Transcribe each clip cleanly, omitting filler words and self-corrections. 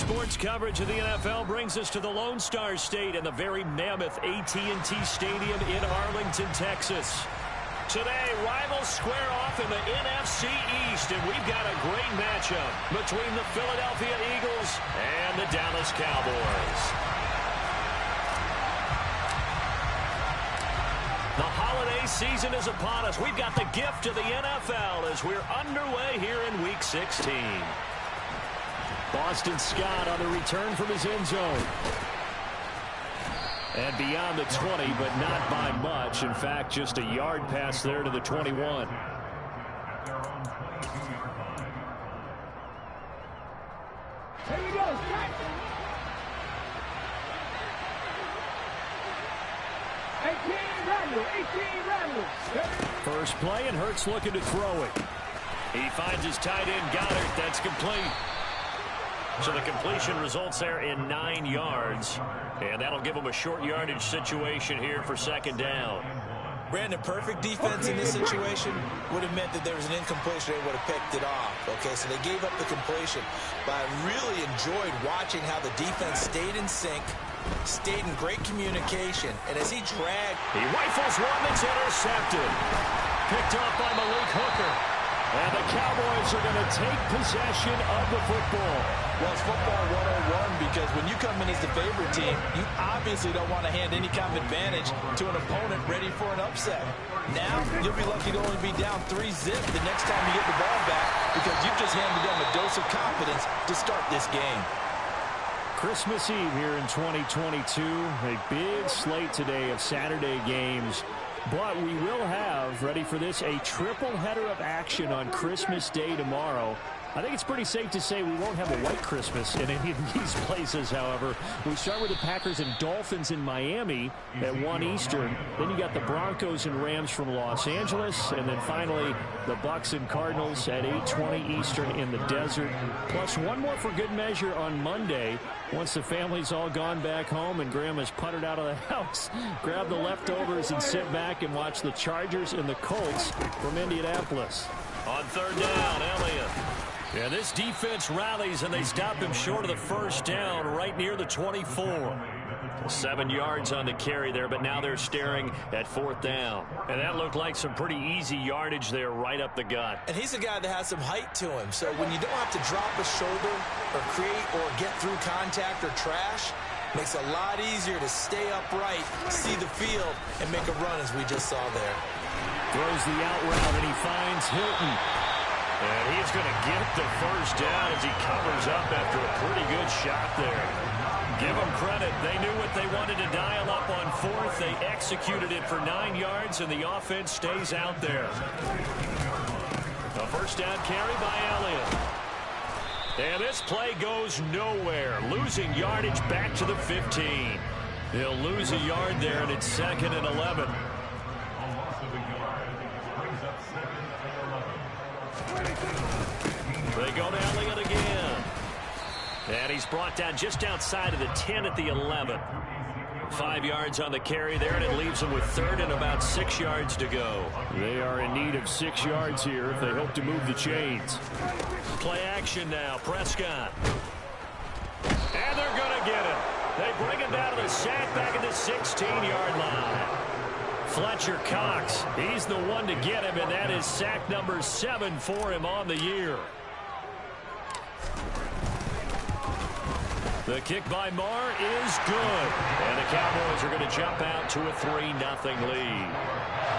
Sports coverage of the NFL brings us to the Lone Star State and the very mammoth AT&T Stadium in Arlington, Texas. Today, rivals square off in the NFC East, and we've got a great matchup between the Philadelphia Eagles and the Dallas Cowboys. The holiday season is upon us. We've got the gift of the NFL as we're underway here in Week 16. Boston Scott on the return from his end zone. And beyond the 20, but not by much. In fact, just a yard pass there to the 21. Here we go. First play, and Hurts looking to throw it. He finds his tight end, Goddard. That's complete. So the completion results there in 9 yards. And that'll give him a short yardage situation here for second down. Brandon, perfect defense in this situation would have meant that there was an incompletion. They would have picked it off. Okay, so they gave up the completion. But I really enjoyed watching how the defense stayed in sync, stayed in great communication. And as he dragged, he rifles one that's intercepted. Picked up by Malik Hooker. And the Cowboys are going to take possession of the football. Well, it's football 101 because when you come in as the favorite team, you obviously don't want to hand any kind of advantage to an opponent ready for an upset. Now, you'll be lucky to only be down 3-zip the next time you get the ball back because you've just handed them a dose of confidence to start this game. Christmas Eve here in 2022. A big slate today of Saturday games. But we will have, ready for this, a triple header of action on Christmas Day tomorrow. I think it's pretty safe to say we won't have a white Christmas in any of these places, however. We start with the Packers and Dolphins in Miami at 1 Eastern. Then you got the Broncos and Rams from Los Angeles. And then finally, the Bucs and Cardinals at 8:20 Eastern in the desert. Plus one more for good measure on Monday. Once the family's all gone back home and Grandma's puttered out of the house, grab the leftovers and sit back and watch the Chargers and the Colts from Indianapolis. On third down, Elliott. Yeah, this defense rallies, and they stop him short of the first down right near the 24. 7 yards on the carry there, but now they're staring at fourth down. And that looked like some pretty easy yardage there right up the gut. And he's a guy that has some height to him, so when you don't have to drop a shoulder or create or get through contact or trash, makes it a lot easier to stay upright, see the field, and make a run as we just saw there. Throws the out route, and he finds Hilton. And he's going to get the first down as he covers up after a pretty good shot there. Give them credit. They knew what they wanted to dial up on fourth. They executed it for 9 yards, and the offense stays out there. A first down carry by Elliott. And this play goes nowhere. Losing yardage back to the 15. He'll lose a yard there, and it's 2nd and 11. They go to Elliott again. And he's brought down just outside of the 10 at the 11. 5 yards on the carry there, and it leaves them with third and about 6 yards to go. They are in need of 6 yards here if they hope to move the chains. Play action now, Prescott. And they're going to get him. They bring him down to the sack back at the 16-yard line. Fletcher Cox, he's the one to get him, and that is sack number 7 for him on the year. The kick by Marr is good. And the Cowboys are going to jump out to a 3-0 lead.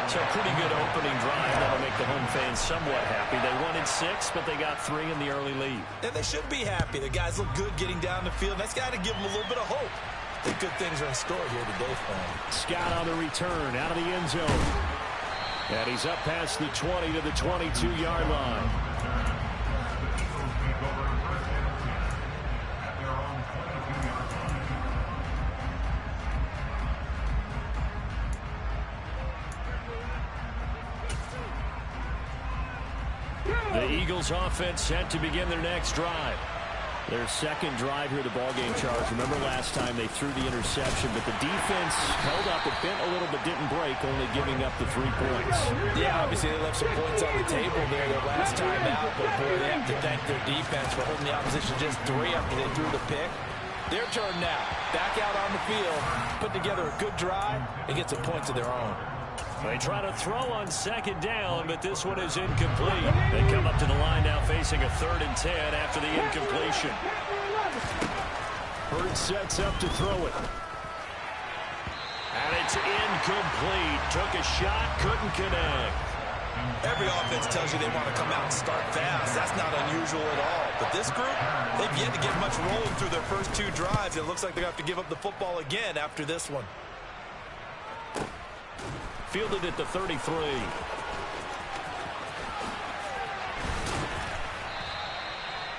So a pretty good opening drive. That'll make the home fans somewhat happy. They wanted 6, but they got 3 in the early lead. And they should be happy. The guys look good getting down the field. That's got to give them a little bit of hope. I think good things are in store here today for them. Scott on the return out of the end zone. And he's up past the 20 to the 22-yard line. The Eagles offense set to begin their next drive. Their second drive here, the ballgame, Charles. Remember last time they threw the interception, but the defense held up. It bent a little but didn't break, only giving up the 3 points. Yeah, obviously they left some points on the table there their last time out, but boy, they have to thank their defense for holding the opposition just 3 after they threw the pick. Their turn now. Back out on the field, put together a good drive, and get some points of their own. They try to throw on second down, but this one is incomplete. They come up to the line now facing a 3rd and 10 after the incompletion. Hurts sets up to throw it. And it's incomplete. Took a shot, couldn't connect. Every offense tells you they want to come out and start fast. That's not unusual at all. But this group, they've yet to get much rolling through their first 2 drives. It looks like they're going to have to give up the football again after this one. Fielded at the 33.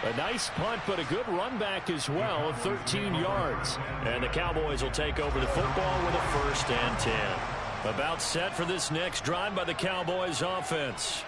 A nice punt, but a good run back as well of 13 yards. And the Cowboys will take over the football with a 1st and 10. About set for this next drive by the Cowboys offense.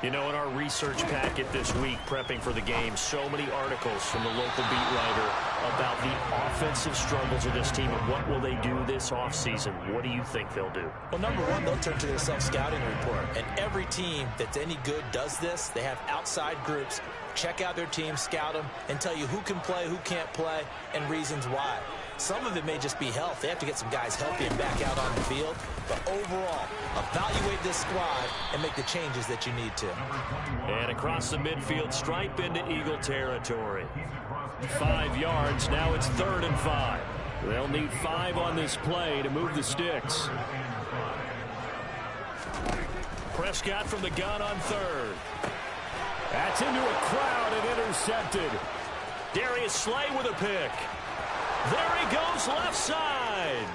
You know, in our research packet this week, prepping for the game, so many articles from the local beat writer about the offensive struggles of this team and what will they do this offseason. What do you think they'll do? Well, number one, they'll turn to their self-scouting report. And every team that's any good does this. They have outside groups. Check out their team, scout them, and tell you who can play, who can't play, and reasons why. Some of it may just be health. They have to get some guys healthy and back out on the field. But overall, evaluate this squad and make the changes that you need to. And across the midfield, stripe into Eagle territory. 5 yards. Now it's 3rd and 5. They'll need 5 on this play to move the sticks. Prescott from the gun on 3rd. That's into a crowd and intercepted. Darius Slay with a pick. There he goes left side.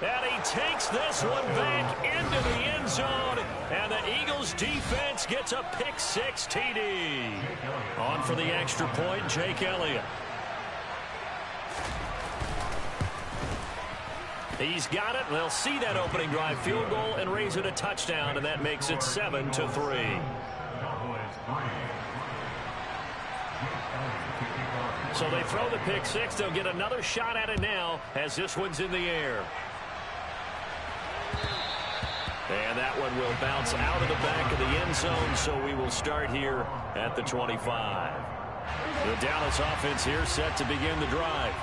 And he takes this one back into the end zone. And the Eagles defense gets a pick-6 TD. On for the extra point, Jake Elliott. He's got it. They'll see that opening drive field goal and raise it a touchdown, and that makes it 7-3. So they throw the pick-6. They'll get another shot at it now as this one's in the air. And that one will bounce out of the back of the end zone, so we will start here at the 25. The Dallas offense here set to begin the drive.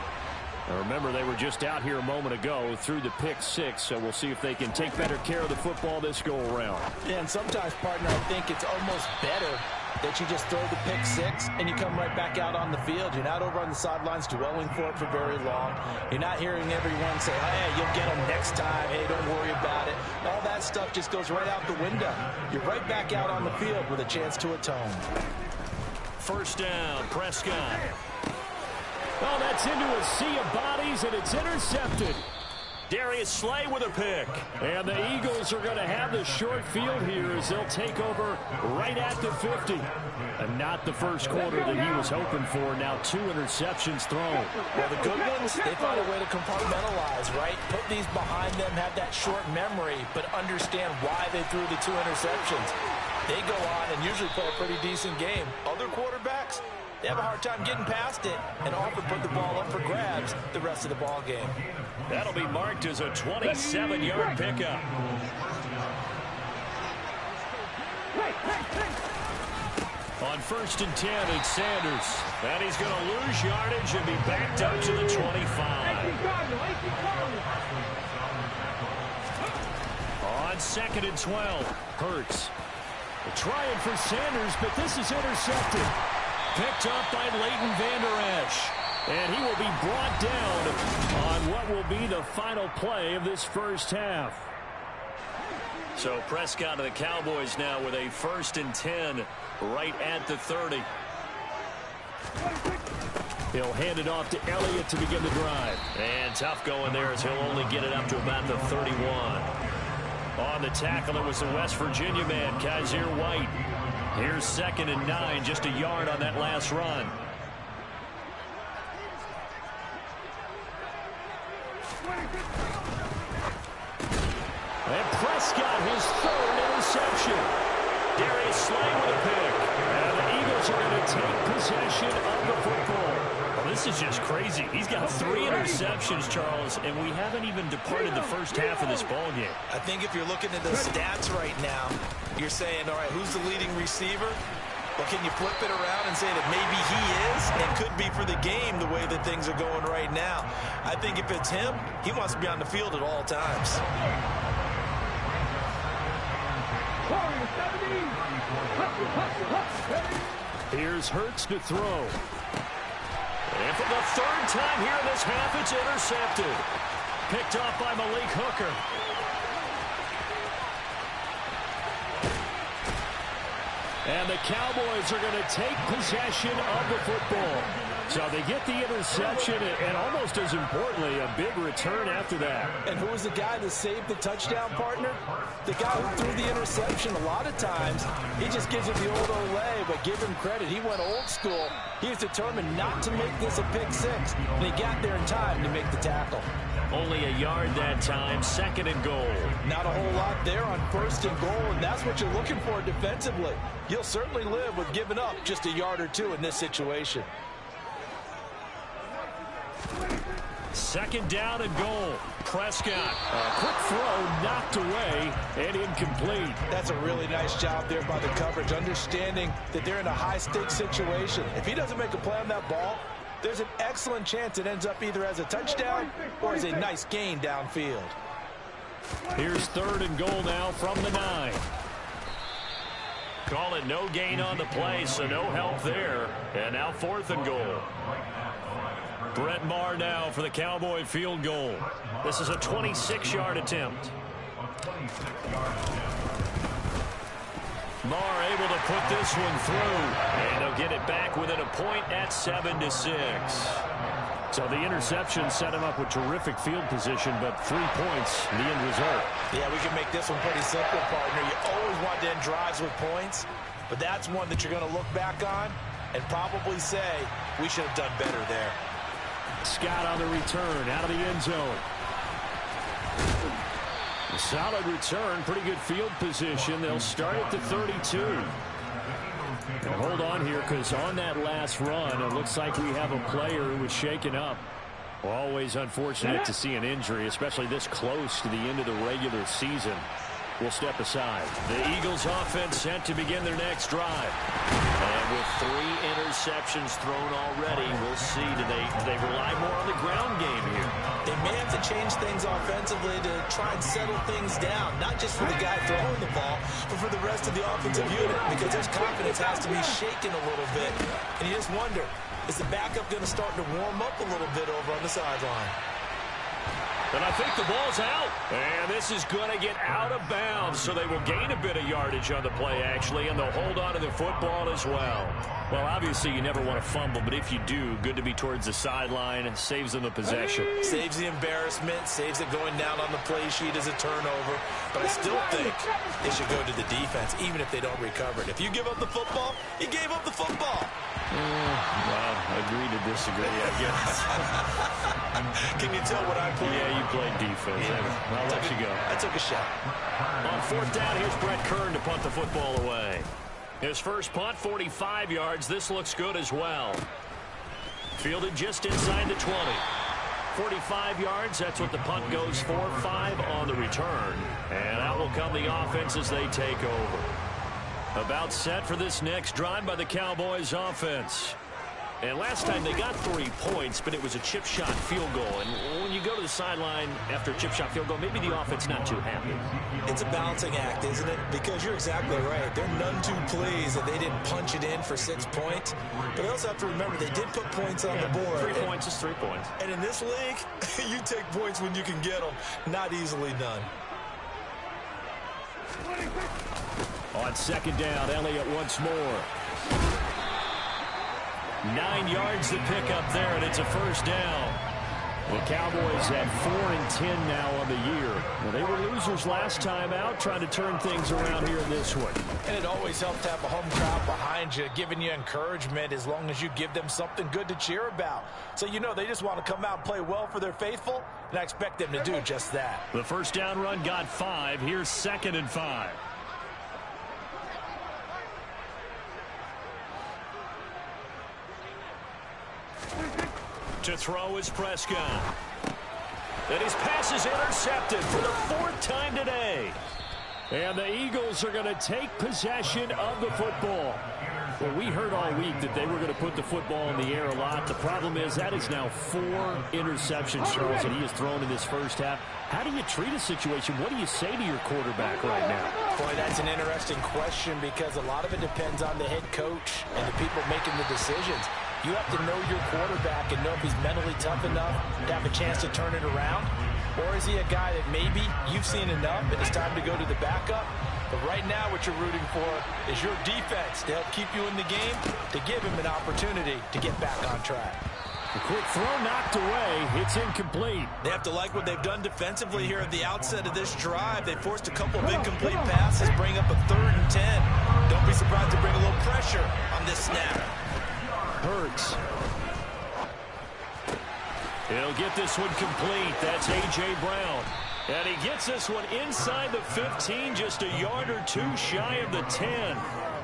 Now remember, they were just out here a moment ago through the pick-6, so we'll see if they can take better care of the football this go-around. Yeah, and sometimes, partner, I think it's almost better that you just throw the pick-6 and you come right back out on the field. You're not over on the sidelines dwelling for it for very long. You're not hearing everyone say, hey, you'll get them next time. Hey, don't worry about it. All that stuff just goes right out the window. You're right back out on the field with a chance to atone. 1st down, Prescott. Oh, that's into a sea of bodies, and it's intercepted. Darius Slay with a pick. And the Eagles are going to have the short field here as they'll take over right at the 50. And not the first quarter that he was hoping for. Now 2 interceptions thrown. Well, the good ones, they find a way to compartmentalize, right? Put these behind them, have that short memory, but understand why they threw the 2 interceptions. They go on and usually play a pretty decent game. Other quarterbacks, they have a hard time getting past it and often put the ball up for grabs the rest of the ball game. That'll be marked as a 27-yard pickup. On 1st and 10, it's Sanders. And he's going to lose yardage and be backed up to the 25. On 2nd and 12, Hurts. Trying for Sanders, but this is intercepted. Picked up by Leighton Vander Esch. And he will be brought down on what will be the final play of this first half. So Prescott and the Cowboys now with a 1st and 10 right at the 30. He'll hand it off to Elliott to begin the drive. And tough going there as he'll only get it up to about the 31. On the tackle, it was the West Virginia man, Kaiser White. Here's 2nd and 9, just a yard on that last run. And Prescott, his 3rd interception. Darius Slay with a pick. And the Eagles Cowboys are going to take possession of the football. Well, this is just crazy. He's got 3 interceptions, Charles, and we haven't even departed the first half of this ball game. I think if you're looking at the stats right now, you're saying, all right, who's the leading receiver? Well, can you flip it around and say that maybe he is and could be for the game the way that things are going right now? I think if it's him, he wants to be on the field at all times. Here's Hurts to throw. And for the 3rd time here in this half, it's intercepted. Picked off by Malik Hooker. And the Cowboys are going to take possession of the football. So they get the interception, and almost as importantly, a big return after that. And who was the guy that saved the touchdown, partner? The guy who threw the interception. A lot of times, he just gives it the old Olay, but give him credit. He went old school. He was determined not to make this a pick 6, and he got there in time to make the tackle. Only a yard that time, 2nd and goal. Not a whole lot there on 1st and goal, and that's what you're looking for defensively. You'll certainly live with giving up just a yard or 2 in this situation. 2nd down and goal. Prescott. A quick throw knocked away and incomplete. That's a really nice job there by the coverage, understanding that they're in a high-stakes situation. If he doesn't make a play on that ball, there's an excellent chance it ends up either as a touchdown or as a nice gain downfield. Here's 3rd and goal now from the 9. Call it no gain on the play, so no help there. And now 4th and goal. Brett Maher now for the Cowboy field goal. This is a 26-yard attempt. Maher able to put this one through, and they'll get it back within a point at 7-6. So the interception set him up with terrific field position, but 3 points, the end result. Yeah, we can make this one pretty simple, partner. You always want to end drives with points, but that's one that you're going to look back on and probably say, we should have done better there. Scott on the return, out of the end zone. A solid return, pretty good field position. They'll start at the 32. And hold on here, because on that last run, it looks like we have a player who was shaken up. Always unfortunate to see an injury, especially this close to the end of the regular season. We'll step aside. The Eagles offense set to begin their next drive. And with 3 interceptions thrown already, we'll see, do they rely more on the ground game here? They may have to change things offensively to try and settle things down, not just for the guy throwing the ball, but for the rest of the offensive unit, because his confidence has to be shaken a little bit. And you just wonder, is the backup going to start to warm up a little bit over on the sideline? And I think the ball's out. And this is going to get out of bounds, so they will gain a bit of yardage on the play, actually, and they'll hold on to the football as well. Well, obviously, you never want to fumble, but if you do, good to be towards the sideline. Saves them the possession. Saves the embarrassment, saves it going down on the play sheet as a turnover. But I still think they should go to the defense, even if they don't recover it. If you give up the football, you gave up the football. Well, agree to disagree, I guess. Can you tell what I played? Yeah, you played defense. Yeah. I'll let you go. I took a shot. On 4th down, here's Brett Kern to punt the football away. His first punt, 45 yards. This looks good as well. Fielded just inside the 20. 45 yards, that's what the punt goes for. 5 on the return. And out will come the offense as they take over. About set for this next drive by the Cowboys offense. And last time they got 3 points, but it was a chip shot field goal. And when you go to the sideline after a chip shot field goal, maybe the offense not too happy. It's a balancing act, isn't it? Because you're exactly right. They're none too pleased that they didn't punch it in for 6 points. But they also have to remember they did put points on the board. 3 points is 3 points. And in this league, you take points when you can get them. Not easily done. On 2nd down, Elliott once more. 9 yards to pick up there, and it's a first down. The Cowboys at 4-10 now on the year. Well, they were losers last time out, trying to turn things around here in this one. And it always helps to have a home crowd behind you, giving you encouragement as long as you give them something good to cheer about. So you know they just want to come out and play well for their faithful, and I expect them to do just that. The first down run got 5. Here's 2nd and 5. To throw is Prescott. And his pass is intercepted for the 4th time today. And the Eagles are going to take possession of the football. Well, we heard all week that they were going to put the football in the air a lot. The problem is that is now 4 interceptions, Charles, that he has thrown in this first half. How do you treat a situation? What do you say to your quarterback right now? Boy, that's an interesting question because a lot of it depends on the head coach and the people making the decisions. You have to know your quarterback and know if he's mentally tough enough to have a chance to turn it around. Or is he a guy that maybe you've seen enough and it's time to go to the backup? But right now what you're rooting for is your defense to help keep you in the game, to give him an opportunity to get back on track. The quick throw knocked away. It's incomplete. They have to like what they've done defensively here at the outset of this drive. They forced a couple of incomplete passes, bring up a 3rd and 10. Don't be surprised to bring a little pressure on this snap. Hurts. He'll get this one complete. That's A.J. Brown. And he gets this one inside the 15, just a yard or 2 shy of the 10.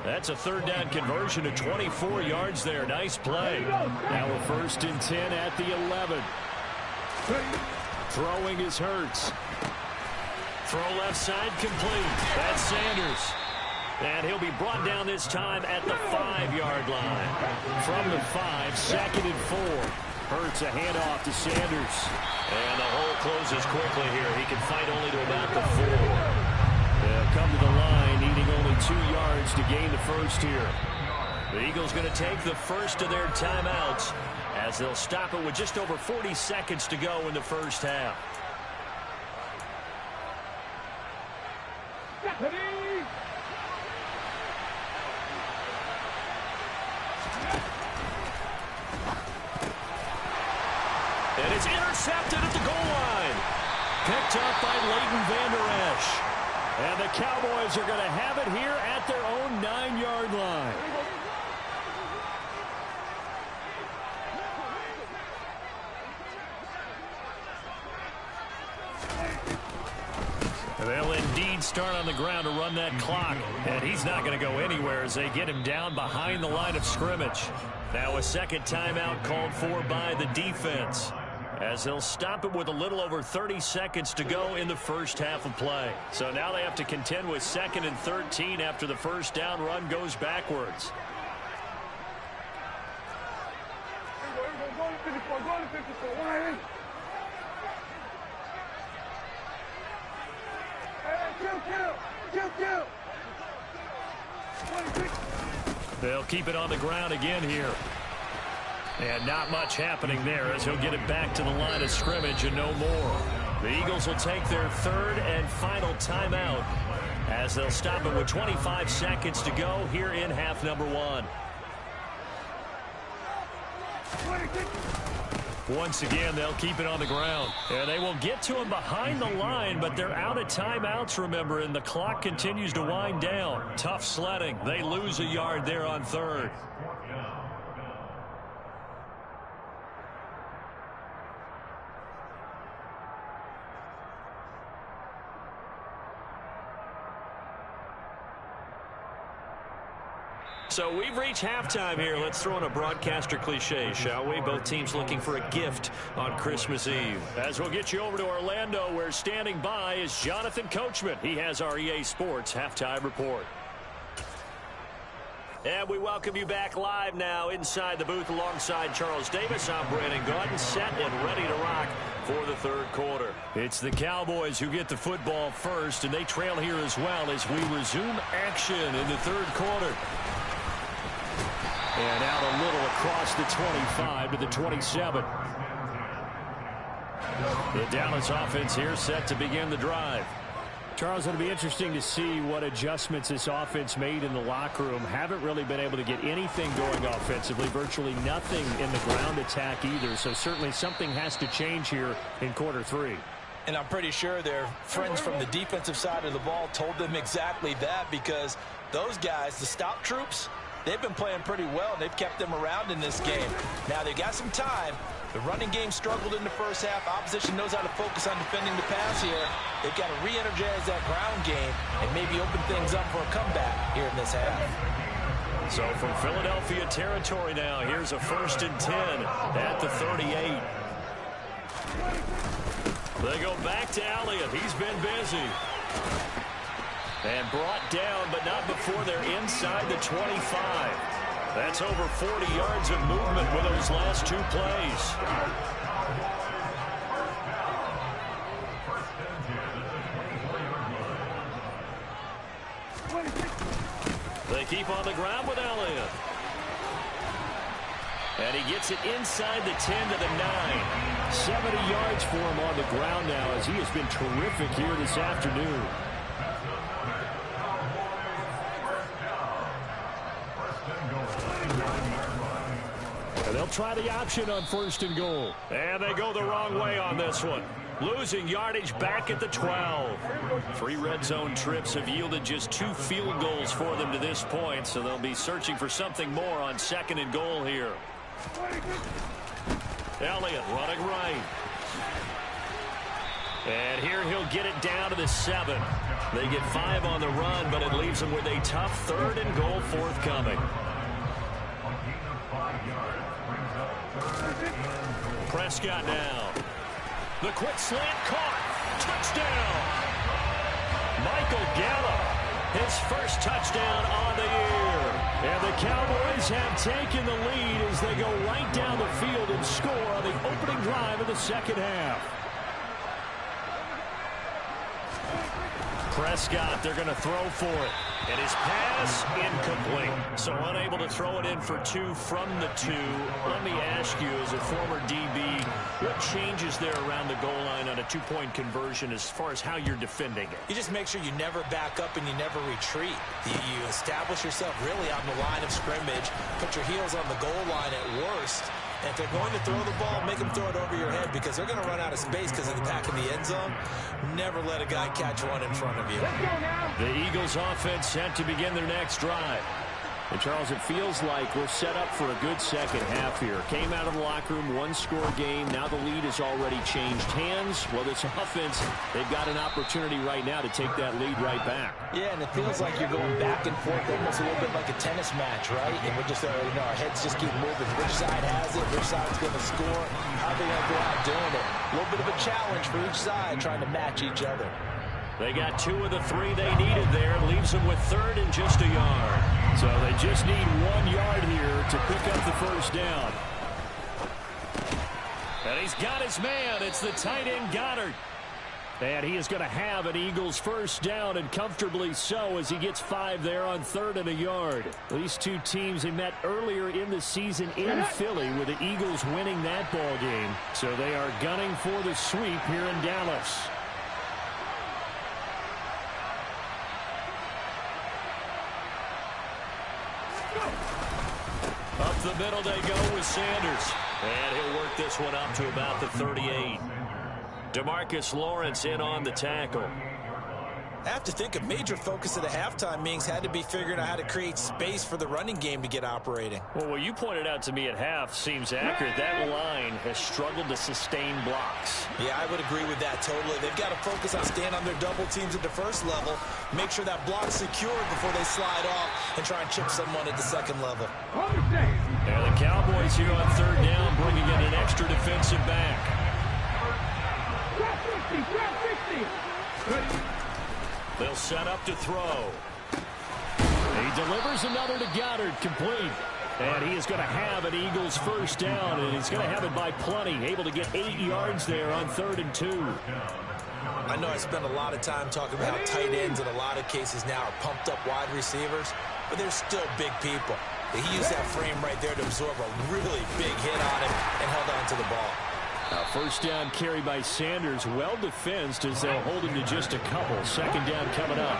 That's a 3rd down conversion of 24 yards there. Nice play. Now a 1st and 10 at the 11. Throwing is Hurts. Throw left side complete. That's Sanders. And he'll be brought down this time at the 5-yard line. From the 5, 2nd and 4. Hurts a handoff to Sanders. And the hole closes quickly here. He can fight only to about the 4. They'll come to the line, needing only 2 yards to gain the first here. The Eagles going to take the first of their timeouts as they'll stop it with just over 40 seconds to go in the first half. And it's intercepted at the goal line. Picked up by Leighton Vander Esch. And the Cowboys are going to have it here at their own 9-yard line. They'll indeed start on the ground to run that clock. And he's not going to go anywhere as they get him down behind the line of scrimmage. Now a 2nd timeout called for by the defense, as they'll stop it with a little over 30 seconds to go in the first half of play. So now they have to contend with 2nd and 13 after the first down run goes backwards. They'll keep it on the ground again here. And not much happening there as he'll get it back to the line of scrimmage and no more. The Eagles will take their 3rd and final timeout as they'll stop it with 25 seconds to go here in half number 1. Once again, they'll keep it on the ground. And they will get to him behind the line, but they're out of timeouts, remember, and the clock continues to wind down. Tough sledding. They lose a yard there on 3rd. So we've reached halftime here. Let's throw in a broadcaster cliche, shall we? Both teams looking for a gift on Christmas Eve. As we'll get you over to Orlando, where standing by is Jonathan Coachman. He has our EA Sports Halftime Report. And we welcome you back live now inside the booth alongside Charles Davis. I'm Brandon Gaudin, set and ready to rock for the 3rd quarter. It's the Cowboys who get the football first, and they trail here as well as we resume action in the 3rd quarter. And out a little across the 25 to the 27. The Dallas offense here set to begin the drive. Charles, it'll be interesting to see what adjustments this offense made in the locker room. Haven't really been able to get anything going offensively. Virtually nothing in the ground attack either. So certainly something has to change here in quarter 3. And I'm pretty sure their friends from the defensive side of the ball told them exactly that, because those guys, the stop troops, they've been playing pretty well, and they've kept them around in this game. Now, they've got some time. The running game struggled in the first half. Opposition knows how to focus on defending the pass here. They've got to re-energize that ground game and maybe open things up for a comeback here in this half. So from Philadelphia territory now, here's a 1st and 10 at the 38. They go back to Elliott. He's been busy. And brought down, but not before they're inside the 25. That's over 40 yards of movement with those last 2 plays. They keep on the ground with Elliott. And he gets it inside the 10 to the 9. 70 yards for him on the ground now as he has been terrific here this afternoon. And they'll try the option on 1st and goal. And they go the wrong way on this one. Losing yardage back at the 12. 3 red zone trips have yielded just 2 field goals for them to this point, so they'll be searching for something more on 2nd and goal here. Elliott running right. And here he'll get it down to the 7. They get 5 on the run, but it leaves them with a tough 3rd and goal forthcoming. Prescott now. The quick slant caught. Touchdown. Michael Gallup, his first touchdown on the year. And the Cowboys have taken the lead as they go right down the field and score on the opening drive of the 2nd half. Prescott, they're going to throw for it. And his pass incomplete. So unable to throw it in for 2 from the 2. Let me ask you, as a former DB, what changes there around the goal line on a 2-point conversion as far as how you're defending it? You just make sure you never back up and you never retreat. You establish yourself really on the line of scrimmage. Put your heels on the goal line at worst. And if they're going to throw the ball, make them throw it over your head because they're going to run out of space because of the pack in the end zone. Never let a guy catch one in front of you. The Eagles offense set to begin their next drive. And, Charles, it feels like we're set up for a good second half here. Came out of the locker room, 1-score game. Now the lead has already changed hands. Well, this offense, they've got an opportunity right now to take that lead right back. Yeah, and it feels like you're going back and forth almost a little bit like a tennis match, right? And we're just, our heads just keep moving. Which side has it? Which side's going to score? How are they going to go out doing it? A little bit of a challenge for each side trying to match each other. They got 2 of the 3 they needed there. Leaves them with 3rd and just a yard. So they just need 1 yard here to pick up the 1st down. And he's got his man. It's the tight end Goddard. And he is going to have an Eagles 1st down, and comfortably so, as he gets 5 there on 3rd and a yard. These 2 teams, they met earlier in the season in Philly with the Eagles winning that ball game. So they are gunning for the sweep here in Dallas. Up the middle they go with Sanders. And he'll work this one up to about the 38. DeMarcus Lawrence in on the tackle. I have to think a major focus of the halftime meetings had to be figuring out how to create space for the running game to get operating. Well, what you pointed out to me at half seems accurate. That line has struggled to sustain blocks. Yeah, I would agree with that totally. They've got to focus on staying on their double teams at the 1st level, make sure that block's secured before they slide off and try and chip someone at the 2nd level. And the Cowboys here on 3rd down, bringing in an extra defensive back. They'll set up to throw. He delivers another to Goddard, complete. And he is going to have an Eagles 1st down, and he's going to have it by plenty. Able to get 8 yards there on 3rd and 2. I know I spent a lot of time talking about how tight ends in a lot of cases now are pumped up wide receivers, but they're still big people. He used that frame right there to absorb a really big hit on him and held on to the ball. A 1st down carry by Sanders, well defensed as they'll hold him to just a couple. 2nd down coming up.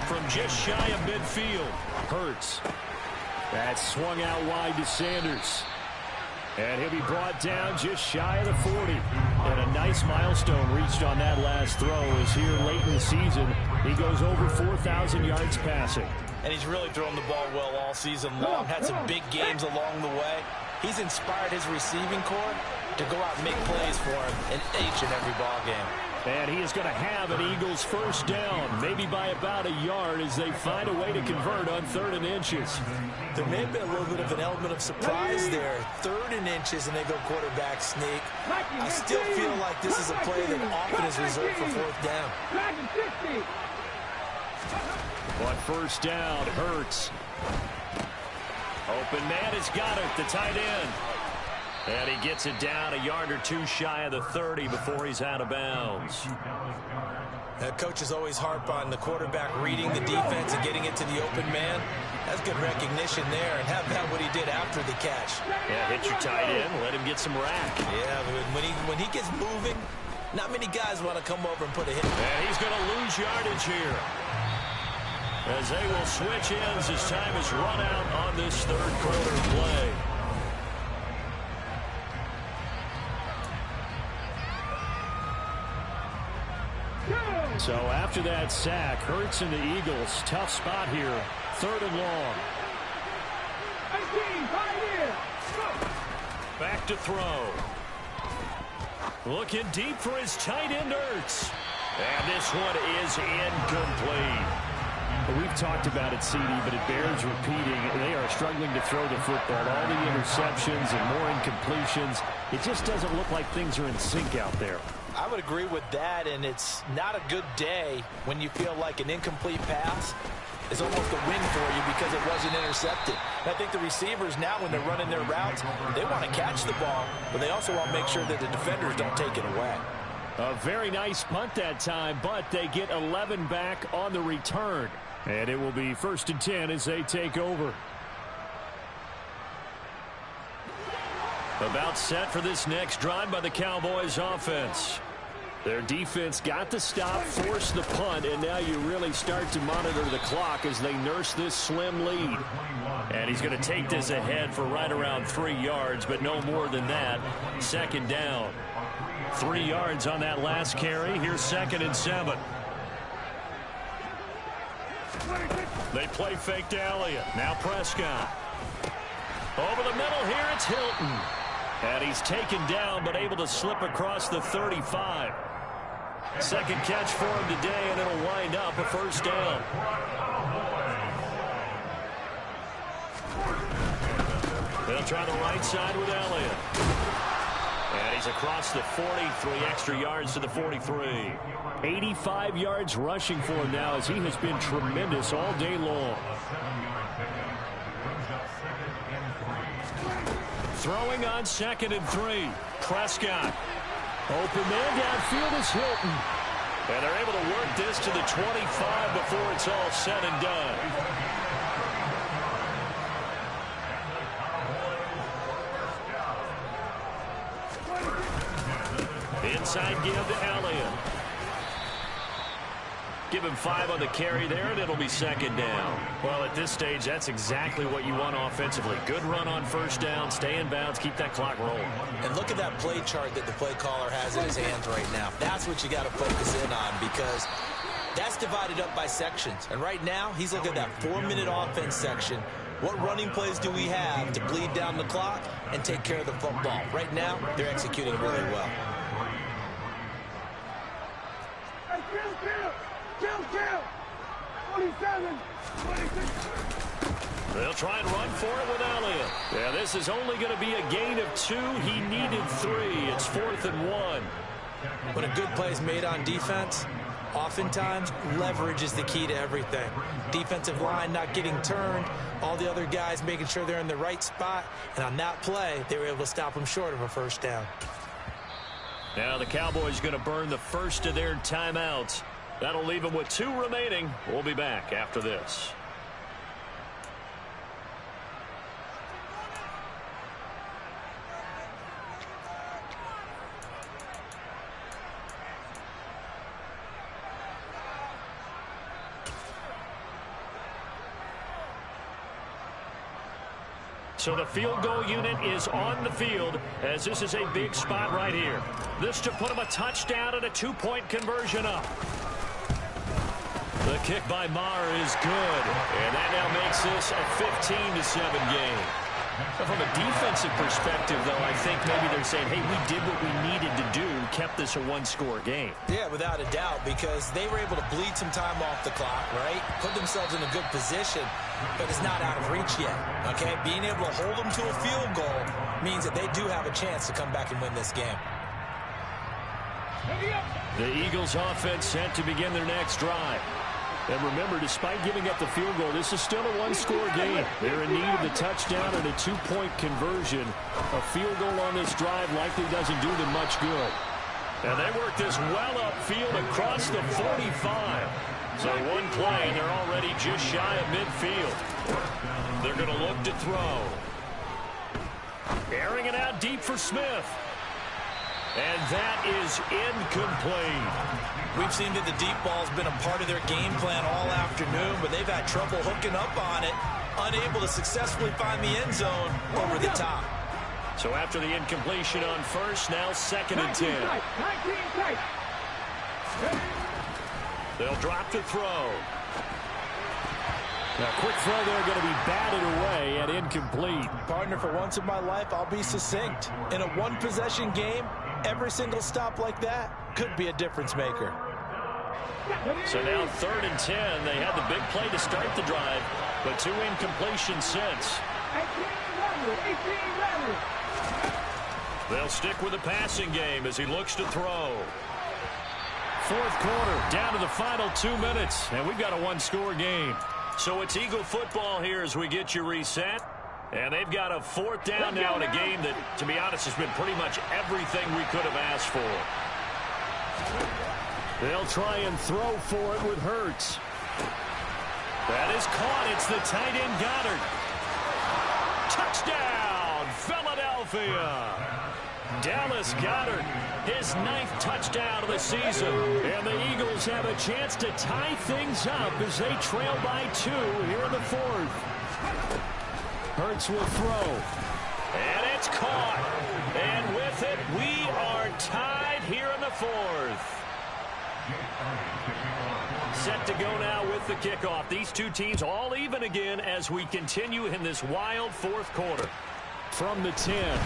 From just shy of midfield, Hurts. That's swung out wide to Sanders. And he'll be brought down just shy of the 40. And a nice milestone reached on that last throw as here late in the season, he goes over 4,000 yards passing. And he's really thrown the ball well all season long. Had some big games along the way. He's inspired his receiving corps to go out and make plays for him in each and every ball game. And he is going to have an Eagles first down, maybe by about a yard as they find a way to convert on 3rd and inches. There may have been a little bit of an element of surprise there. 3rd and inches, and they go quarterback sneak. I still feel like this is a play that often is reserved for 4th down. On 1st down, Hurts. Open man has got it, the tight end. And he gets it down a yard or two shy of the 30 before he's out of bounds. Coaches always harp on the quarterback reading the defense and getting it to the open man. That's good recognition there, and have that what he did after the catch. Yeah, hit your tight end, let him get some rack. Yeah, when he gets moving, not many guys want to come over and put a hit. And he's going to lose yardage here, as they will switch ends as time is run out on this 3rd quarter play. So after that sack, Hurts and the Eagles, tough spot here, 3rd and long. Back to throw. Looking deep for his tight end, Hurts. And this one is incomplete. We've talked about it, CD, but it bears repeating. They are struggling to throw the football. All the interceptions and more incompletions. It just doesn't look like things are in sync out there. I would agree with that, and it's not a good day when you feel like an incomplete pass is almost a win for you because it wasn't intercepted. And I think the receivers now, when they're running their routes, they want to catch the ball, but they also want to make sure that the defenders don't take it away. A very nice punt that time, but they get 11 back on the return. And it will be 1st and 10 as they take over. About set for this next drive by the Cowboys offense. Their defense got the stop, forced the punt, and now you really start to monitor the clock as they nurse this slim lead. And he's going to take this ahead for right around 3 yards, but no more than that. 2nd down. 3 yards on that last carry. Here's 2nd and 7. They play fake to Elliott. Now Prescott. Over the middle here, it's Hilton. And he's taken down, but able to slip across the 35. 2nd catch for him today, and it'll wind up a 1st down. They'll try the right side with Elliott. And he's across the 43 extra yards to the 43. 85 yards rushing for him now, as he has been tremendous all day long. Throwing on 2nd and 3. Prescott. Open man downfield is Hilton. And they're able to work this to the 25 before it's all said and done. Inside give to Elliott. Give him 5 on the carry there, and it'll be 2nd down. Well, at this stage, that's exactly what you want offensively. Good run on 1st down, stay in bounds, keep that clock rolling. And look at that play chart that the play caller has in his hands right now. That's what you got to focus in on, because that's divided up by sections. And right now, he's looking at that 4-minute offense section. What running plays do we have to bleed down the clock and take care of the football? Right now, they're executing really well. Kill. 27, 26. They'll try and run for it with Elliott. Yeah, this is only going to be a gain of 2. He needed 3. It's 4th and 1. When a good play is made on defense, oftentimes leverage is the key to everything. Defensive line not getting turned, all the other guys making sure they're in the right spot, and on that play, they were able to stop them short of a 1st down. Now the Cowboys going to burn the first of their timeouts. That'll leave them with 2 remaining. We'll be back after this. So the field goal unit is on the field, as this is a big spot right here. This to put them a touchdown and a 2-point conversion up. The kick by Maher is good, and that now makes this a 15-7 game. From a defensive perspective, though, I think maybe they're saying, hey, we did what we needed to do, kept this a one-score game. Yeah, without a doubt, because they were able to bleed some time off the clock, right? Put themselves in a good position, but it's not out of reach yet, okay? Being able to hold them to a field goal means that they do have a chance to come back and win this game. The Eagles offense set to begin their next drive. And remember, despite giving up the field goal, this is still a one-score game. They're in need of the touchdown and a two-point conversion. A field goal on this drive likely doesn't do them much good. And they work this well upfield across the 45. So one play, and they're already just shy of midfield. They're going to look to throw. Airing it out deep for Smith. And that is incomplete. We've seen that the deep ball's been a part of their game plan all afternoon, but they've had trouble hooking up on it, unable to successfully find the end zone over the top. So after the incompletion on first, now 2nd and 10. They'll drop to throw. Now, quick throw there going to be batted away and incomplete. Partner, for once in my life, I'll be succinct. In a one-possession game, every single stop like that could be a difference maker. So now 3rd and 10. They had the big play to start the drive, but 2 incompletions since. They'll stick with the passing game as he looks to throw. 4th quarter, down to the final 2 minutes, and we've got a one-score game. So it's Eagle football here as we get you reset. And they've got a 4th down now in a game that, to be honest, has been pretty much everything we could have asked for. They'll try and throw for it with Hurts. That is caught. It's the tight end Goddard. Touchdown, Philadelphia. Dallas Goedert, his 9th touchdown of the season. And the Eagles have a chance to tie things up as they trail by 2 here in the 4th. Hurts will throw. And it's caught. And with it, we are tied here in the 4th. Set to go now with the kickoff. These two teams all even again as we continue in this wild 4th quarter. From the 10.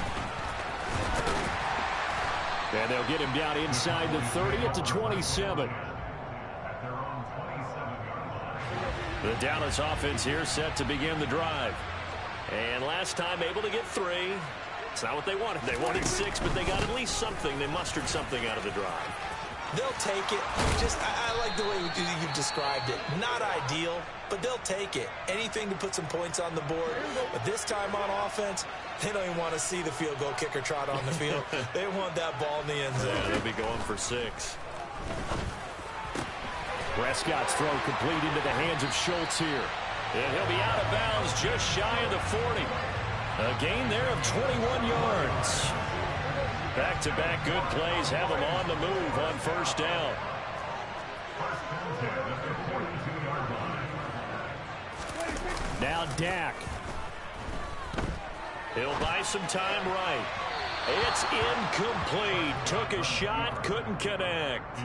And they'll get him down inside the 30 at the 27. The Dallas offense here set to begin the drive. And last time able to get 3. It's not what they wanted. They wanted 6, but they got at least something. They mustered something out of the drive. They'll take it. I like the way you've described it. Not ideal, but they'll take it. Anything to put some points on the board. But this time on offense, they don't even want to see the field goal kicker trot on the field. They want that ball in the end zone. Yeah, they'll be going for 6. Prescott's throw complete into the hands of Schultz here. And he'll be out of bounds just shy of the 40. A gain there of 21 yards. Back-to-back good plays have him on the move on 1st down. Now Dak. He'll buy some time right. It's incomplete. Took a shot, couldn't connect.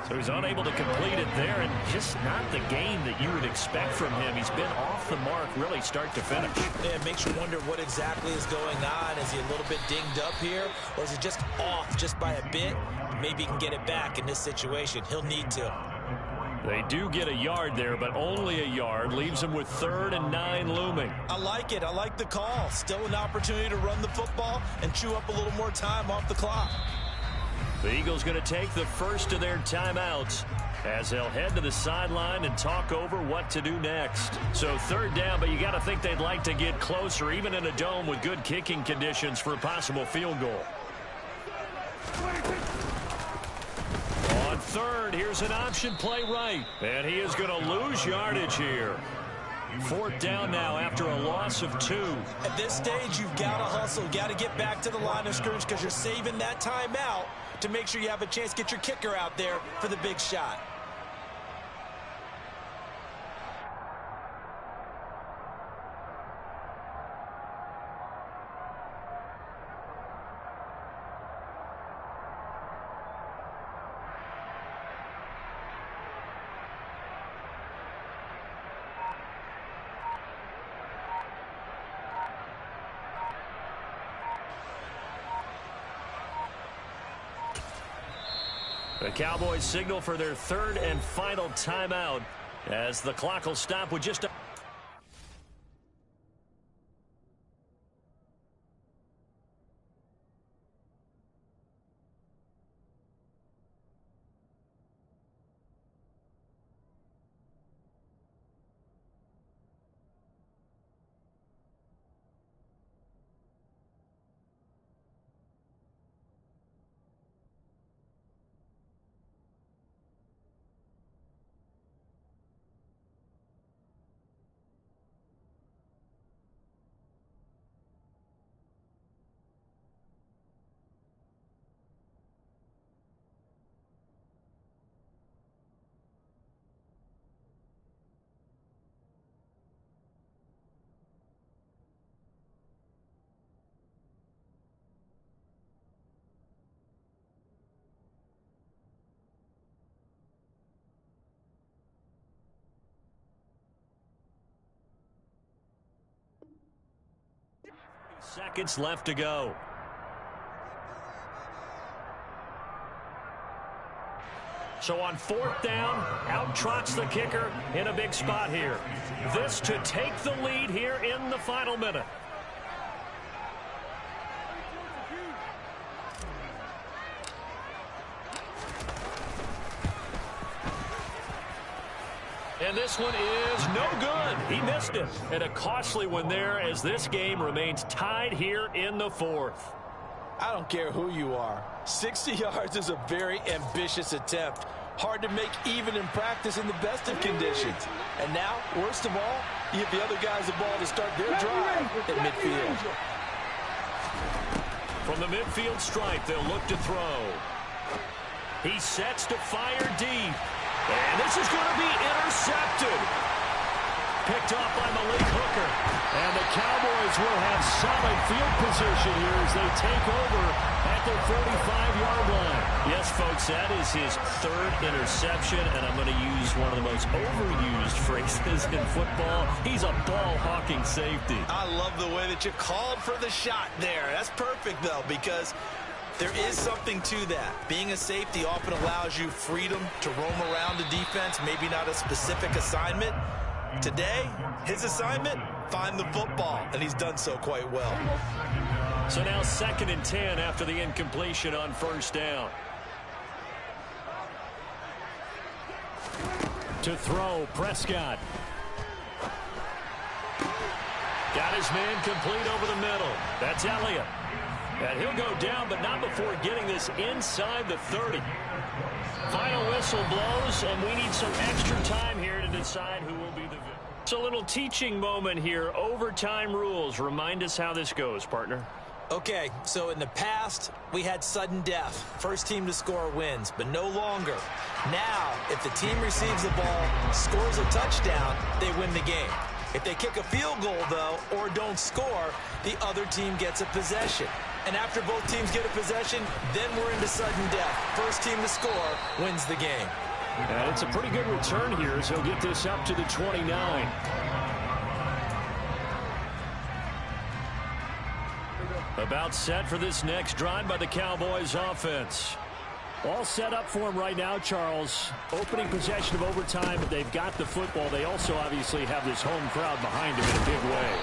So he's unable to complete it there, and just not the game that you would expect from him. He's been off the mark really start to finish. Yeah, it makes you wonder what exactly is going on. Is he a little bit dinged up here, or is he just off just by a bit? Maybe he can get it back in this situation. He'll need to. They do get a yard there, but only a yard. Leaves them with 3rd and 9 looming. I like it. I like the call. Still an opportunity to run the football and chew up a little more time off the clock. The Eagles going to take the first of their timeouts as they'll head to the sideline and talk over what to do next. So 3rd down, but you got to think they'd like to get closer, even in a dome with good kicking conditions for a possible field goal. On 3rd, here's an option play right. And he is going to lose yardage here. 4th down now after a loss of 2. At this stage, you've got to hustle. Got to get back to the line of scrimmage because you're saving that timeout to make sure you have a chance to get your kicker out there for the big shot. The Cowboys signal for their third and final timeout as the clock will stop with just a... Seconds left to go. So on fourth down, out trots the kicker in a big spot here. This to take the lead here in the final minute. And this one is no good. He missed it. And a costly one there as this game remains tied here in the fourth. I don't care who you are. 60 yards is a very ambitious attempt. Hard to make even in practice in the best of conditions. And now, worst of all, you give the other guys the ball to start their drive at midfield. From the midfield stripe, they'll look to throw. He sets to fire deep. And this is going to be intercepted. Picked off by Malik Hooker. And the Cowboys will have solid field position here as they take over at their 45-yard line. Yes, folks, that is his third interception, and I'm going to use one of the most overused phrases in football. He's a ball-hawking safety. I love the way that you called for the shot there. That's perfect, though, because there is something to that. Being a safety often allows you freedom to roam around the defense, maybe not a specific assignment. Today, his assignment, find the football, and he's done so quite well. So now 2nd and 10 after the incompletion on first down. To throw, Prescott. Got his man complete over the middle. That's Elliott. And he'll go down, but not before getting this inside the 30. Final whistle blows, and we need some extra time here to decide who will be the victor. It's a little teaching moment here. Overtime rules. Remind us how this goes, partner. Okay, so in the past, we had sudden death. First team to score wins, but no longer. Now, if the team receives the ball, scores a touchdown, they win the game. If they kick a field goal, though, or don't score, the other team gets a possession. And after both teams get a possession, then we're into sudden death. First team to score wins the game. And it's a pretty good return here as he'll get this up to the 29. About set for this next drive by the Cowboys offense. All set up for him right now, Charles. Opening possession of overtime. They've got the football. They also obviously have this home crowd behind them in a big way.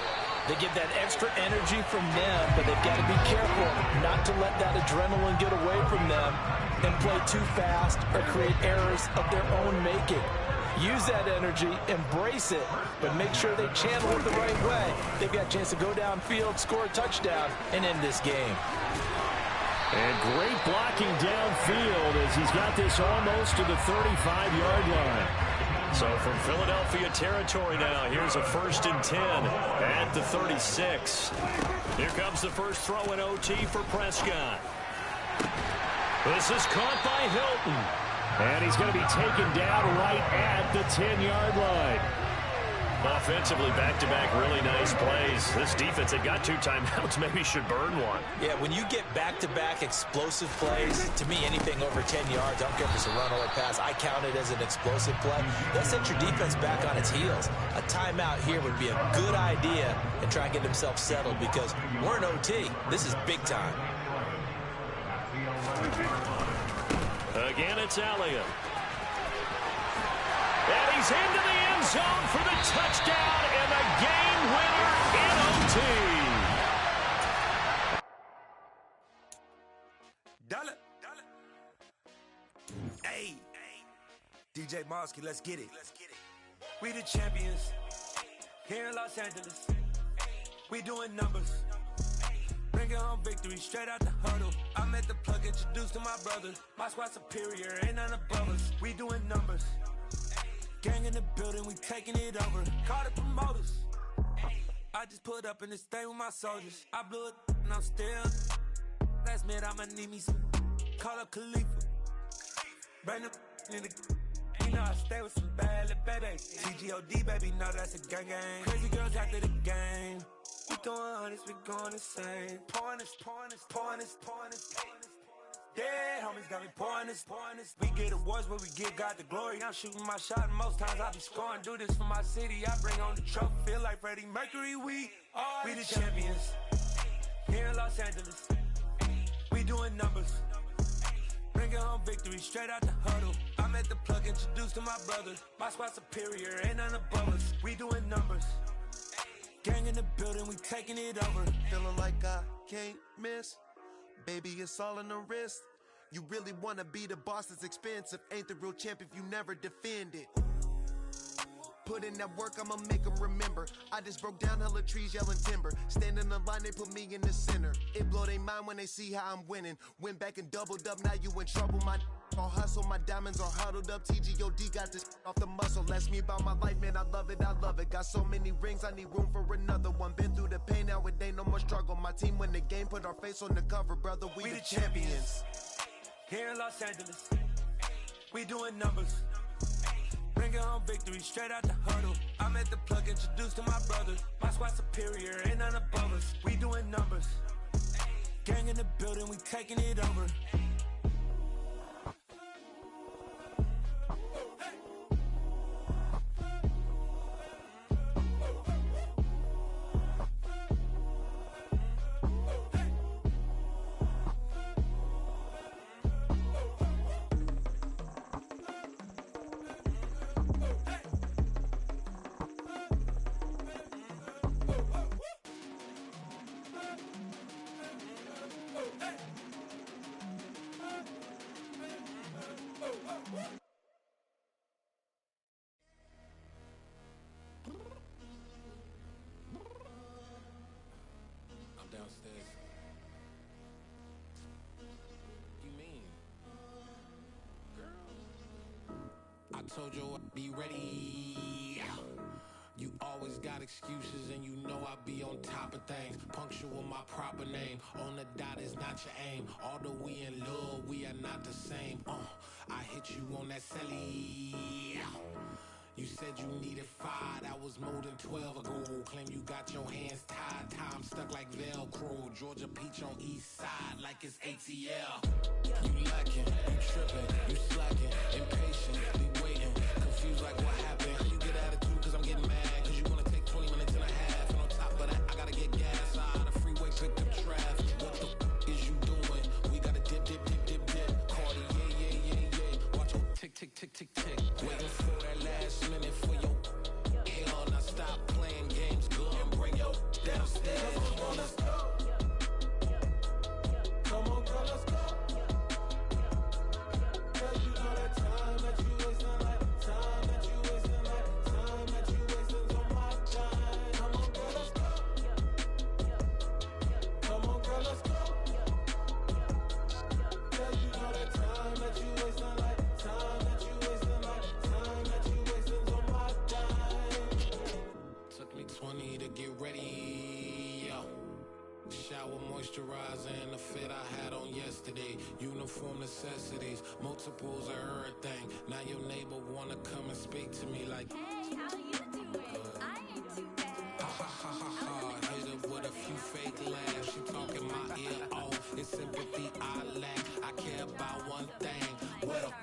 They get that extra energy from them, but they've got to be careful not to let that adrenaline get away from them and play too fast or create errors of their own making. Use that energy, embrace it, but make sure they channel it the right way. They've got a chance to go downfield, score a touchdown, and end this game. And great blocking downfield as he's got this almost to the 35-yard line. So from Philadelphia territory now, here's a 1st and 10 at the 36. Here comes the first throw in OT for Prescott. This is caught by Hilton. And he's going to be taken down right at the 10-yard line. Offensively, back-to-back really nice plays. This defense, they got 2 timeouts, maybe should burn one. Yeah, when you get back-to-back explosive plays, to me, anything over 10 yards, I don't care if it's a run or a pass, I count it as an explosive play. That sets your defense back on its heels. A timeout here would be a good idea and try and get themselves settled because we're in OT. This is big time. Again, it's Elliott. And he's into the end zone for the touchdown and the game winner in OT. Dollar. Hey, DJ Mosky, let's get it. We the champions here in Los Angeles. We doing numbers. Bringing home victory straight out the huddle. I'm at the plug, introduced to my brothers. My squad superior, ain't none above us. We doing numbers. Gang in the building, we taking it over. Call the promoters. I just put up in this thing with my soldiers. I blew it and I'm still. Last minute I'ma need me some. Call up Khalifa. Bring them in the. You know I stay with some bad little baby. TGOD baby, know that's a gang gang. Crazy girls after the game. We throwing hundreds, we going insane. Pouring this. Dead homies got me pouring this. We get awards where we give God the glory. I'm shooting my shot and most times I be scoring. Do this for my city, I bring on the trophy. Feel like Freddie Mercury, we the champions. Here in Los Angeles, we doing numbers. Bringing home victory straight out the huddle. I'm at the plug, introduced to my brothers. My squad superior, ain't none above us. We doing numbers. Gang in the building, we taking it over. Feeling like I can't miss. Baby, it's all in the wrist. You really wanna be the boss, it's expensive. Ain't the real champ if you never defend it. Put in that work, I'ma make them remember. I just broke down hella trees, yelling timber. Stand in the line, they put me in the center. It blow their mind when they see how I'm winning. Went back and doubled up, now you in trouble. My all hustle, my diamonds are huddled up. TGOD got this off the muscle. Ask me about my life, man, I love it. Got so many rings, I need room for another one. Been through the pain, now it ain't no more struggle. My team win the game, put our face on the cover, brother. We the champions. Here in Los Angeles, we doing numbers. Bringing home victory straight out the huddle. I'm at the plug, introduced to my brothers. My squad superior, ain't none above us. We doing numbers. Gang in the building, we taking it over. Downstairs. You mean? Girl, I told you I'd be ready. You always got excuses and you know I be on top of things. Punctual my proper name. On the dot is not your aim. Although we in love, we are not the same. I hit you on that celly. You said you needed 5, that was more than 12 ago. Claim you got your hands tied, time stuck like Velcro. Georgia Peach on east side like it's ATL. You lacking, you tripping, you slacking, impatient, be waiting, confused like what happened. You get attitude cause I'm getting mad, cause you wanna take 20 minutes and a half. And on top of that, I gotta get gas out of the freeway, pick up traffic. What the is you doing? We gotta dip. Cardi, yeah. Watch your tick. Waiting for that last minute for your hell. Now stop playing games, girl, and bring your downstairs. Come on, let's go. Come on, girl, let's go. Cause you know that time that you wasting, like time that you wasting, like time that you wasting on my time. Come on, girl, let's go. Come on, girl, let's go. Cause you know that time that you wasting, like time that you wasting, like time that you wasting on my time. Took me 20 to get ready, yo. Shower, moisturizer, and the fit I had on yesterday. Uniform necessities, multiples of everything. Now your neighbor wanna come and speak to me like, hey, how you doing? I ain't too bad. ha. Hit her with a few fake laughs. She talking my ear off. It's sympathy I lack. I care about one thing. What up?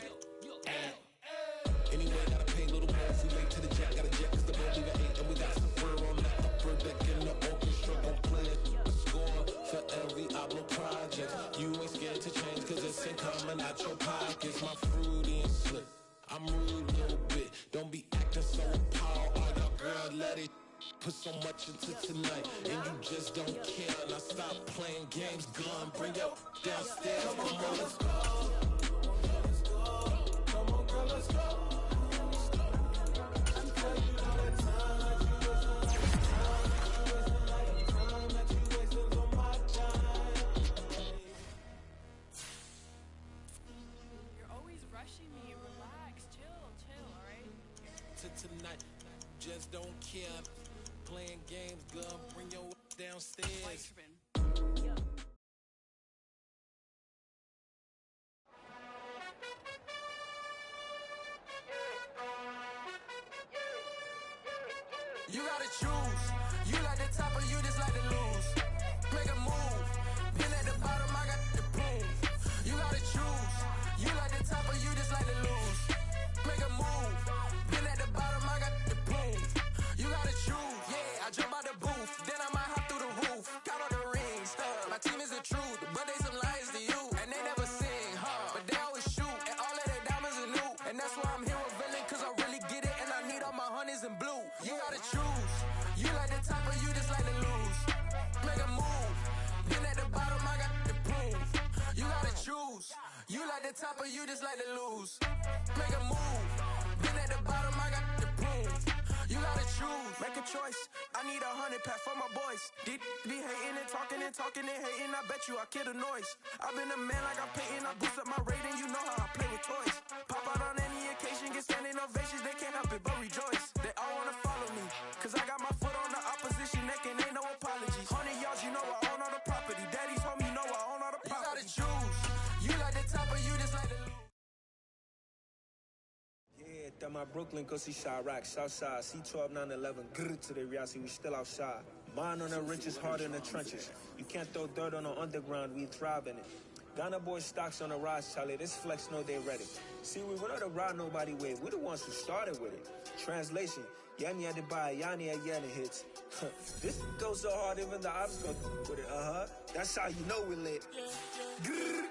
Anyway, gotta pay a little more. If we late to the jet, gotta jet cause the boat leave at 8. And we got some fur on the upper deck in the orchestra. Gon' play it. Score for every Ablo project. You ain't scared to change cause it's in common at your pockets. My put so much into tonight, and you just don't care. Now stop playing games, gun, bring your downstairs. Come on, let's go. Come on, girl, let's go. Tonight, just don't care. Playing games, girl, bring your downstairs. You gotta choose. You like the top or you just like to lose. Make a move. Been at the bottom, I got the proof. You gotta choose. You like the top or you just like to lose. Make a move. Been at the bottom, I got the proof. You gotta choose. Yeah, I jump out the booth, then I might hop through the roof. Count all the rings. My team is the truth, but they some liars to you. And they never sing, but they always shoot. And all of their diamonds are new. And that's why I'm here with villain, cause I really get it. And I need all my honeys in blue. You gotta choose. You like the top or you just like to lose. Make a move. Been at the bottom, I got the proof. You gotta choose. You like the top or you just like to lose. Make a move. Been at the bottom, I got the proof. You gotta choose. Make a choice. I need 100 pack for my boys. Deep be hating and talking and hating. I bet you I kill the noise. I've been a man like I'm Peyton. I boost up my rating. You know how I play with toys. Pop out on any occasion, get standing ovations. They can't help it but rejoice. They all wanna follow me, cause I got my foot on the opposition neck and ain't no apologies. 100 yards, you know I own all the property. Daddy's home, you know I own all the property. You gotta choose. You like the top or you just like the lose. Yeah, that my Brooklyn, cause he Chirac, Southside, C12, 911, grrr to the Riasi, we still outside. Mine on the riches, hard in the trenches. You can't throw dirt on the underground, we thrive in it. Ghana boys stocks on the rise, Charlie, this flex know they ready. See, we were not to ride nobody with, we're the ones who started with it. Translation, Yanni had to buy, Yanni had Yanni hits. This goes so hard, even the ops go with it, That's how you know we lit. Grrr.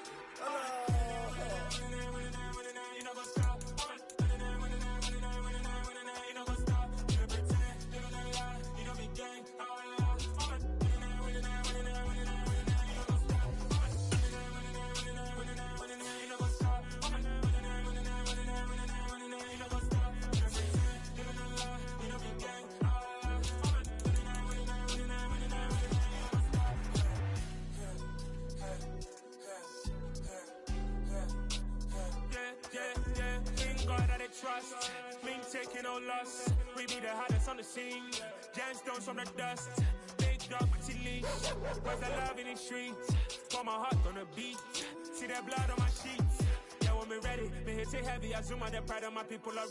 Trust, mean taking no loss. We be the hottest on the scene. Gemstones from the dust. Big dog, pretty leash. Where's the love in the streets? Got my heart on the beat. See that blood on my sheets. Yeah, when we ready, me hit it heavy. I zoom out the pride of my people.